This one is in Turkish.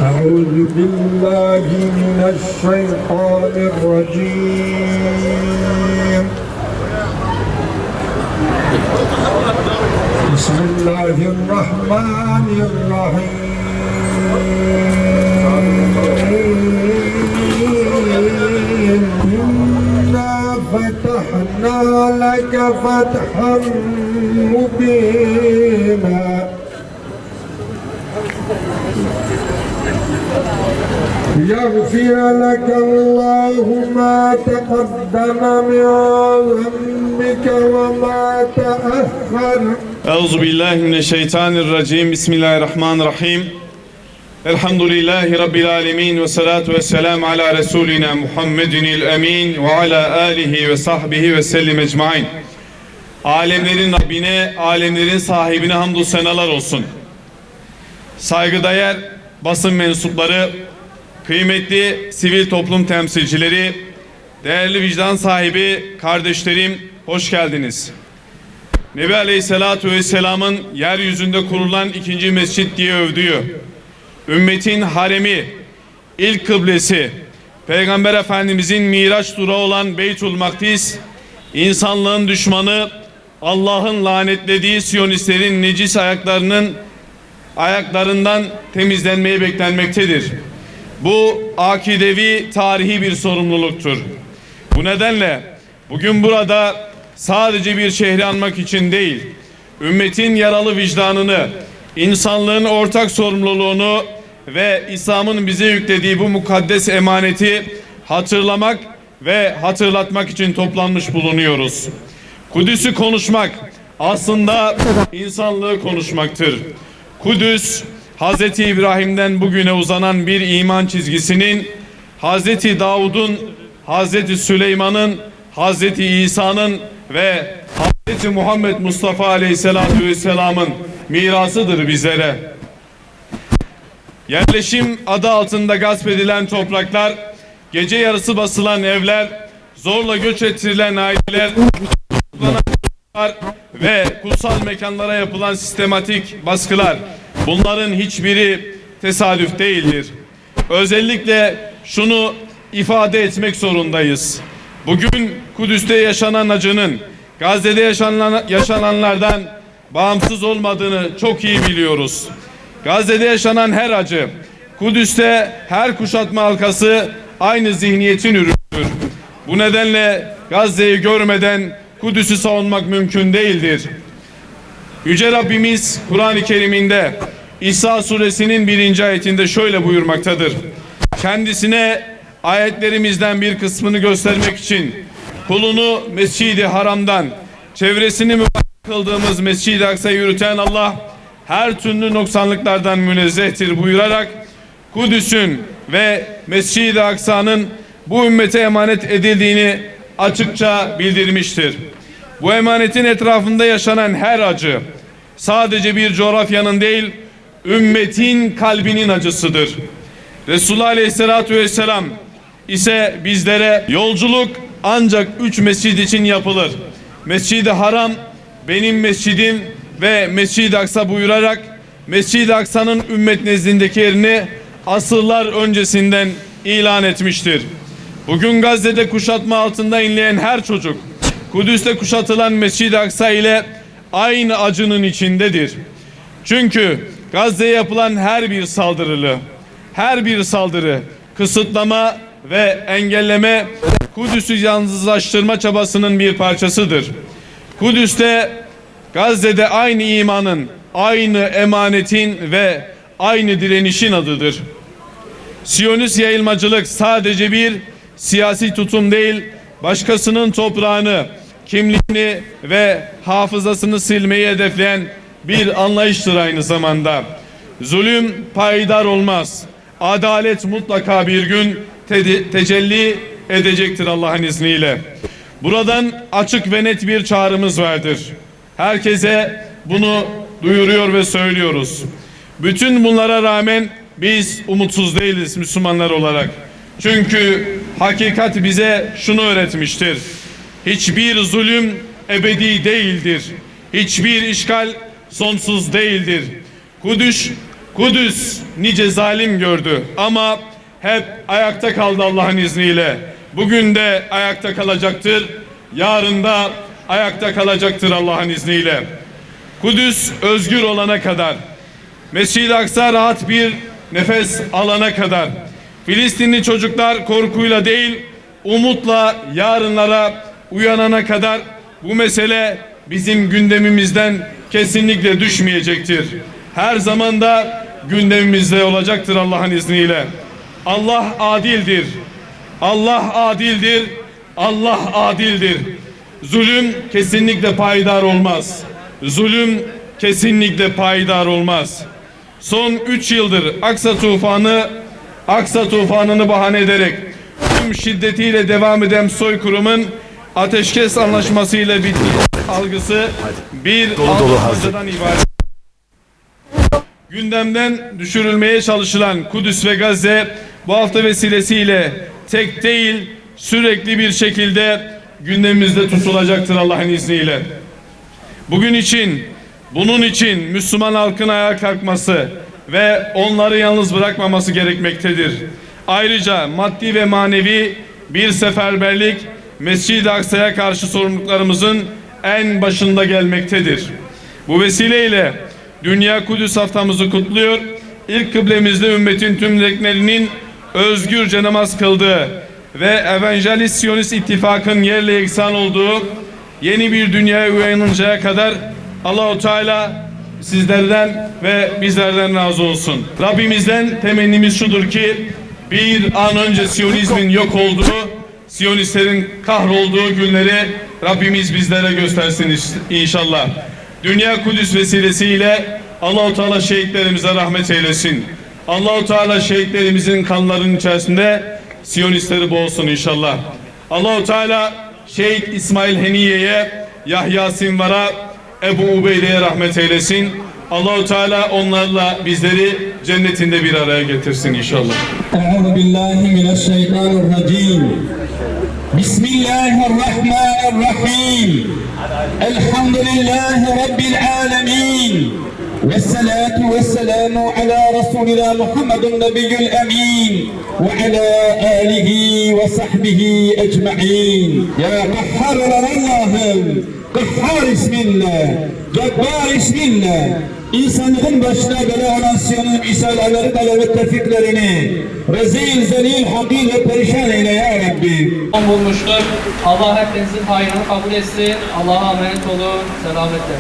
أعوذ بالله من الشيطان الرجيم بسم الله الرحمن الرحيم إنا فتحنا لك فتحا مبينا يغفر لك الله ما تقدم من ذنبك وما تأخر. Euzubillahimineşşeytanirracim. Bismillahirrahmanirrahim. Elhamdülillahi Rabbil alemin ve salatu ve selamu ala Resulina Muhammedinil emin ve ala alihi ve sahbihi ve sellim ecmain. Alemlerin Rabbine, alemlerin sahibine hamdü senalar olsun. Saygıdeğer basın mensupları, kıymetli sivil toplum temsilcileri, değerli vicdan sahibi kardeşlerim, hoş geldiniz. Nebi Aleyhisselatü Vesselam'ın yeryüzünde kurulan ikinci mescit diye övdüğü, ümmetin haremi, ilk kıblesi, Peygamber Efendimizin Miraç durağı olan Beytül Makdis, insanlığın düşmanı, Allah'ın lanetlediği Siyonistlerin necis ayaklarından temizlenmeye beklenmektedir. Bu akidevi, tarihi bir sorumluluktur. Bu nedenle bugün burada sadece bir şehri anmak için değil, ümmetin yaralı vicdanını, insanlığın ortak sorumluluğunu ve İslam'ın bize yüklediği bu mukaddes emaneti hatırlamak ve hatırlatmak için toplanmış bulunuyoruz. Kudüs'ü konuşmak aslında insanlığı konuşmaktır. Kudüs, Hazreti İbrahim'den bugüne uzanan bir iman çizgisinin, Hazreti Davud'un, Hazreti Süleyman'ın, Hazreti İsa'nın ve Hazreti Muhammed Mustafa Aleyhisselatü Vesselam'ın mirasıdır bizlere. Yerleşim adı altında gasp edilen topraklar, gece yarısı basılan evler, zorla göç ettirilen aileler, ve kutsal mekanlara yapılan sistematik baskılar, bunların hiçbiri tesadüf değildir. Özellikle şunu ifade etmek zorundayız. Bugün Kudüs'te yaşanan acının Gazze'de yaşananlardan bağımsız olmadığını çok iyi biliyoruz. Gazze'de yaşanan her acı, Kudüs'te her kuşatma halkası aynı zihniyetin ürünüdür. Bu nedenle Gazze'yi görmeden Kudüs'ü savunmak mümkün değildir. Yüce Rabbimiz Kur'an-ı Kerim'inde İsa suresinin 1. ayetinde şöyle buyurmaktadır. Kendisine ayetlerimizden bir kısmını göstermek için kulunu Mescid-i Haram'dan, çevresini mübarek kıldığımız Mescid-i Aksa'ya yürüten Allah her türlü noksanlıklardan münezzehtir buyurarak Kudüs'ün ve Mescid-i Aksa'nın bu ümmete emanet edildiğini açıkça bildirmiştir. Bu emanetin etrafında yaşanan her acı sadece bir coğrafyanın değil, ümmetin kalbinin acısıdır. Resulullah Aleyhisselatü Vesselam ise bizlere yolculuk ancak 3 mescid için yapılır. Mescid-i Haram benim mescidim ve Mescid-i Aksa buyurarak Mescid-i Aksa'nın ümmet nezdindeki yerini asırlar öncesinden ilan etmiştir. Bugün Gazze'de kuşatma altında inleyen her çocuk, Kudüs'te kuşatılan Mescid-i Aksa ile aynı acının içindedir. Çünkü Gazze'ye yapılan her bir saldırı, kısıtlama ve engelleme Kudüs'ü yalnızlaştırma çabasının bir parçasıdır. Kudüs'te, Gazze'de aynı imanın, aynı emanetin ve aynı direnişin adıdır. Siyonist yayılmacılık sadece bir siyasi tutum değil, başkasının toprağını, kimliğini ve hafızasını silmeyi hedefleyen bir anlayıştır aynı zamanda. Zulüm payidar olmaz. Adalet mutlaka bir gün tecelli edecektir Allah'ın izniyle. Buradan açık ve net bir çağrımız vardır. Herkese bunu duyuruyor ve söylüyoruz. Bütün bunlara rağmen biz umutsuz değiliz Müslümanlar olarak. Çünkü hakikat bize şunu öğretmiştir. Hiçbir zulüm ebedi değildir. Hiçbir işgal sonsuz değildir. Kudüs nice zalim gördü ama hep ayakta kaldı Allah'ın izniyle. Bugün de ayakta kalacaktır. Yarın da ayakta kalacaktır Allah'ın izniyle. Kudüs özgür olana kadar, Mescid-i Aksa rahat bir nefes alana kadar, Filistinli çocuklar korkuyla değil, umutla yarınlara uyanana kadar bu mesele bizim gündemimizden kesinlikle düşmeyecektir. Her zaman da gündemimizde olacaktır Allah'ın izniyle. Allah adildir. Allah adildir. Allah adildir. Zulüm kesinlikle payidar olmaz. Zulüm kesinlikle payidar olmaz. Son 3 yıldır Aksa tufanını bahane ederek tüm şiddetiyle devam eden soykırımın ateşkes anlaşmasıyla bittiği algısı bir algıdan ibaret. Gündemden düşürülmeye çalışılan Kudüs ve Gazze bu hafta vesilesiyle tek değil sürekli bir şekilde gündemimizde tutulacaktır Allah'ın izniyle. Bunun için Müslüman halkın ayağa kalkması ve onları yalnız bırakmaması gerekmektedir. Ayrıca maddi ve manevi bir seferberlik Mescid-i Aksa'ya karşı sorumluluklarımızın en başında gelmektedir. Bu vesileyle Dünya Kudüs haftamızı kutluyor. İlk kıblemizde ümmetin tüm renklerinin özgürce namaz kıldığı ve Evangelist Siyonist İttifak'ın yerle yeksan olduğu yeni bir dünyaya uyanıncaya kadar Allah-u Teala sizlerden ve bizlerden razı olsun. Rabbimizden temennimiz şudur ki bir an önce Siyonizmin yok olduğu, Siyonistlerin kahrolduğu günleri Rabbimiz bizlere göstersin inşallah. Dünya Kudüs vesilesiyle Allah-u Teala şehitlerimize rahmet eylesin. Allah-u Teala şehitlerimizin kanlarının içerisinde Siyonistleri boğsun inşallah. Allah-u Teala Şehit İsmail Heniye'ye, Yahya Sinvar'a, Ebu Ubeyde'ye rahmet eylesin. Allah-u Teala onlarla bizleri cennetinde bir araya getirsin inşallah. Euzubillahimineşşeytanirracim. Bismillahirrahmanirrahim. Elhamdülillahi Rabbil alemin. Vessalatu vesselamu ala Resulina Muhammedun Nebiyyül Emin ve ala alihi ve sahbihi ecma'in. Ya Kahhar olan Allah'ım, Kahhar isminle, Cebbar isminle, İnsanlığın başına bela olan Siyon'un isalarları ve tevfiklerini rezil, zelil, hakir ve perişan eyle ya Rabbi. Bulmuştur. Allah hepinizin hayrını kabul etsin. Allah'a emanet olun. Selametle.